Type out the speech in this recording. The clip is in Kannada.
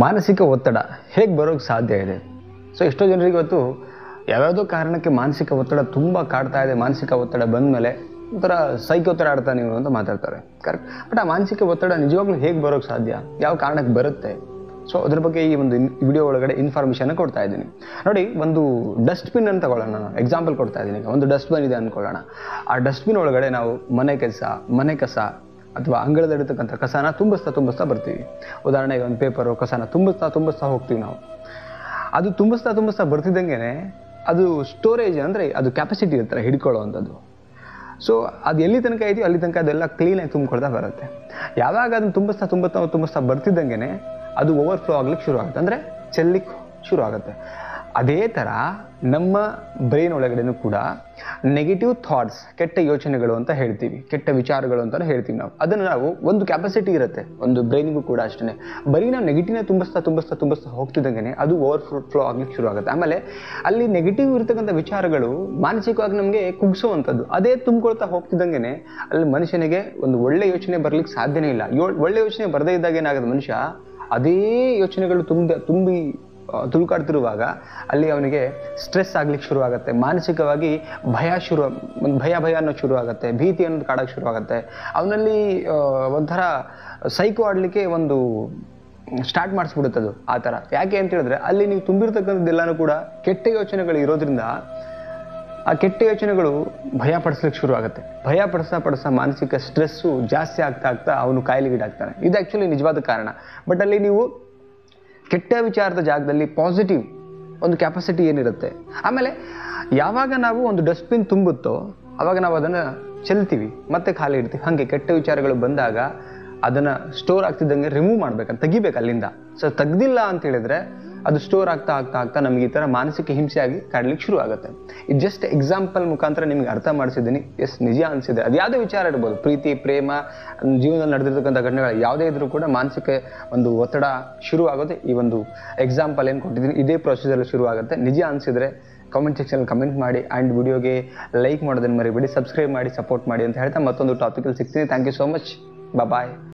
ಮಾನಸಿಕ ಒತ್ತಡ ಹೇಗೆ ಬರೋಕ್ಕೆ ಸಾಧ್ಯ ಇದೆ? ಸೊ ಎಷ್ಟೋ ಜನರಿಗೆ ಇವತ್ತು ಯಾವ್ಯಾವುದೋ ಕಾರಣಕ್ಕೆ ಮಾನಸಿಕ ಒತ್ತಡ ತುಂಬ ಕಾಡ್ತಾ ಇದೆ. ಮಾನಸಿಕ ಒತ್ತಡ ಬಂದ ಮೇಲೆ ಒಂಥರ ಸೈಕೋ ಥರ ಆಡ್ತಾ ನೀವು ಅಂತ ಮಾತಾಡ್ತಾರೆ. ಕರೆಕ್ಟ್. ಬಟ್ ಆ ಮಾನಸಿಕ ಒತ್ತಡ ನಿಜವಾಗ್ಲೂ ಹೇಗೆ ಬರೋಕ್ಕೆ ಸಾಧ್ಯ, ಯಾವ ಕಾರಣಕ್ಕೆ ಬರುತ್ತೆ? ಸೊ ಅದ್ರ ಬಗ್ಗೆ ಈ ಒಂದು ವಿಡಿಯೋ ಒಳಗಡೆ ಇನ್ಫಾರ್ಮೇಷನ್ ಕೊಡ್ತಾ ಇದ್ದೀನಿ. ನೋಡಿ, ಒಂದು ಡಸ್ಟ್ಬಿನ್ ಅಂತ ತಗೊಳ್ಳೋಣ. ನಾನು ಎಕ್ಸಾಂಪಲ್ ಕೊಡ್ತಾ ಇದ್ದೀನಿ. ಒಂದು ಡಸ್ಟ್ಬಿನ್ ಇದೆ ಅಂದ್ಕೊಳ್ಳೋಣ. ಆ ಡಸ್ಟ್ಬಿನ್ ಒಳಗಡೆ ನಾವು ಮನೆ ಕಸ ಅಥವಾ ಅಂಗಳದಲ್ಲಿರ್ತಕ್ಕಂಥ ಕಸನ ತುಂಬಿಸ್ತಾ ಬರ್ತೀವಿ. ಉದಾಹರಣೆಗೆ ಒಂದು ಪೇಪರು ಕಸನ ತುಂಬಿಸ್ತಾ ಹೋಗ್ತೀವಿ ನಾವು. ಅದು ತುಂಬಿಸ್ತಾ ಬರ್ತಿದ್ದಂಗೆ ಅದು ಸ್ಟೋರೇಜ್ ಅಂದರೆ ಅದು ಕೆಪಾಸಿಟಿ ಇರ್ತಾರೆ ಹಿಡ್ಕೊಳ್ಳೋವಂಥದ್ದು. ಸೊ ಅದು ಎಲ್ಲಿ ತನಕ ಇದೆಯೋ ಅಲ್ಲಿ ತನಕ ಅದೆಲ್ಲ ಕ್ಲೀನಾಗಿ ತುಂಬಿಕೊಳ್ತಾ ಬರುತ್ತೆ. ಯಾವಾಗ ಅದನ್ನು ತುಂಬಿಸ್ತಾ ಬರ್ತಿದ್ದಂಗೆ ಅದು ಓವರ್ಫ್ಲೋ ಆಗ್ಲಿಕ್ಕೆ ಶುರು ಆಗುತ್ತೆ, ಅಂದರೆ ಚೆಲ್ಲಿಕ್ಕೆ ಶುರು ಆಗುತ್ತೆ. ಅದೇ ಥರ ನಮ್ಮ ಬ್ರೈನ್ ಒಳಗಡೆನೂ ಕೂಡ ನೆಗೆಟಿವ್ ಥಾಟ್ಸ್, ಕೆಟ್ಟ ಯೋಚನೆಗಳು ಅಂತ ಹೇಳ್ತೀವಿ, ಕೆಟ್ಟ ವಿಚಾರಗಳು ಅಂತ ಹೇಳ್ತೀವಿ ನಾವು. ಅದನ್ನು ನಾವು ಒಂದು ಕೆಪಾಸಿಟಿ ಇರುತ್ತೆ ಒಂದು ಬ್ರೈನಿಗೂ ಕೂಡ ಅಷ್ಟೇ. ಬರೀ ನಾವು ನೆಗೆಟಿವ್ನ ತುಂಬಿಸ್ತಾ ಹೋಗ್ತಿದ್ದಂಗೆ ಅದು ಓವರ್ಫ್ಲೋ ಆಗ್ಲಿಕ್ಕೆ ಶುರು ಆಗುತ್ತೆ. ಆಮೇಲೆ ಅಲ್ಲಿ ನೆಗೆಟಿವ್ ಇರ್ತಕ್ಕಂಥ ವಿಚಾರಗಳು ಮಾನಸಿಕವಾಗಿ ನಮಗೆ ಕುಗ್ಸೋವಂಥದ್ದು. ಅದೇ ತುಂಬಿಕೊಳ್ತಾ ಹೋಗ್ತಿದ್ದಂಗೆ ಅಲ್ಲಿ ಮನುಷ್ಯನಿಗೆ ಒಂದು ಒಳ್ಳೆ ಯೋಚನೆ ಬರ್ಲಿಕ್ಕೆ ಸಾಧ್ಯನೇ ಇಲ್ಲ. ಒಳ್ಳೆ ಯೋಚನೆ ಬರದೇ ಇದ್ದಾಗ ಏನಾಗುತ್ತೆ, ಮನುಷ್ಯ ಅದೇ ಯೋಚನೆಗಳು ತುಂಬಿ ತುಳುಕಾಡ್ತಿರುವಾಗ ಅಲ್ಲಿ ಅವನಿಗೆ ಸ್ಟ್ರೆಸ್ ಆಗ್ಲಿಕ್ಕೆ ಶುರು ಆಗುತ್ತೆ. ಮಾನಸಿಕವಾಗಿ ಭಯ ಅನ್ನೋದು ಶುರು ಆಗುತ್ತೆ, ಭೀತಿ ಅನ್ನೋದು ಕಾಡಕ್ಕೆ ಶುರು ಆಗುತ್ತೆ. ಅವನಲ್ಲಿ ಒಂಥರ ಸೈಕೋ ಆಡಲಿಕ್ಕೆ ಒಂದು ಸ್ಟಾರ್ಟ್ ಮಾಡಿಸ್ಬಿಡುತ್ತದು ಆ ಥರ. ಯಾಕೆ ಅಂತ ಹೇಳಿದ್ರೆ ಅಲ್ಲಿ ನೀವು ತುಂಬಿರ್ತಕ್ಕಂಥದ್ದೆಲ್ಲನೂ ಕೂಡ ಕೆಟ್ಟ ಯೋಚನೆಗಳು ಇರೋದ್ರಿಂದ ಆ ಕೆಟ್ಟ ಯೋಚನೆಗಳು ಭಯ ಪಡಿಸ್ಲಿಕ್ಕೆ ಶುರು ಆಗುತ್ತೆ. ಭಯ ಪಡಿಸ್ತಾ ಮಾನಸಿಕ ಸ್ಟ್ರೆಸ್ಸು ಜಾಸ್ತಿ ಆಗ್ತಾ ಅವನು ಕಾಯಿಲೆಗೀಡಾಗ್ತಾನೆ. ಇದು ಆ್ಯಕ್ಚುಲಿ ನಿಜವಾದ ಕಾರಣ. ಬಟ್ ಅಲ್ಲಿ ನೀವು ಕೆಟ್ಟ ವಿಚಾರದ ಜಾಗದಲ್ಲಿ ಪಾಸಿಟಿವ್ ಒಂದು ಕೆಪಾಸಿಟಿ ಏನಿರುತ್ತೆ. ಆಮೇಲೆ ಯಾವಾಗ ನಾವು ಒಂದು ಡಸ್ಟ್ಬಿನ್ ತುಂಬುತ್ತೋ ಆವಾಗ ನಾವು ಅದನ್ನು ಚೆಲ್ತೀವಿ, ಮತ್ತೆ ಖಾಲಿ ಇಡ್ತೀವಿ. ಹಾಗೆ ಕೆಟ್ಟ ವಿಚಾರಗಳು ಬಂದಾಗ ಅದನ್ನು ಸ್ಟೋರ್ ಆಗ್ತಿದ್ದಂಗೆ ರಿಮೂವ್ ಮಾಡ್ಬೇಕಂತ ತೆಗಿಬೇಕು ಅಲ್ಲಿಂದ. ಸೊ ತೆಗ್ದಿಲ್ಲ ಅಂತ ಹೇಳಿದ್ರೆ ಅದು ಸ್ಟೋರ್ ಆಗ್ತಾ ನಮಗೆ ಈ ಥರ ಮಾನಸಿಕ ಹಿಂಸೆಯಾಗಿ ಕಾಡ್ಲಿಕ್ಕೆ ಶುರು ಆಗುತ್ತೆ. ಇದು ಜಸ್ಟ್ ಎಕ್ಸಾಂಪಲ್ ಮುಖಾಂತರ ನಿಮ್ಗೆ ಅರ್ಥ ಮಾಡಿಸಿದ್ದೀನಿ. ಎಸ್, ನಿಜ ಅನಿಸಿದೆ. ಅದು ಯಾವುದೇ ವಿಚಾರ ಇರ್ಬೋದು, ಪ್ರೀತಿ, ಪ್ರೇಮ, ಜೀವನದಲ್ಲಿ ನಡೆದಿರ್ತಕ್ಕಂಥ ಘಟನೆಗಳು ಯಾವುದೇ ಇದ್ರೂ ಕೂಡ ಮಾನಸಿಕ ಒಂದು ಒತ್ತಡ ಶುರು ಆಗೋದು ಈ ಒಂದು ಎಕ್ಸಾಂಪಲ್ ಏನು ಕೊಟ್ಟಿದ್ದೀನಿ ಇದೇ ಪ್ರೊಸೀಜರ್ ಶುರು ಆಗುತ್ತೆ. ನಿಜ ಅನಿಸಿದ್ರೆ ಕಾಮೆಂಟ್ ಸೆಕ್ಷನಲ್ಲಿ ಕಮೆಂಟ್ ಮಾಡಿ ಆ್ಯಂಡ್ ವಿಡಿಯೋಗೆ ಲೈಕ್ ಮಾಡೋದನ್ನು ಮರಿಬೇಡಿ, ಸಬ್ಸ್ಕ್ರೈಬ್ ಮಾಡಿ, ಸಪೋರ್ಟ್ ಮಾಡಿ ಅಂತ ಹೇಳ್ತಾ ಮತ್ತೊಂದು ಟಾಪಿಕಲ್ಲಿ ಸಿಗ್ತೀನಿ. Thank you so much. Bye.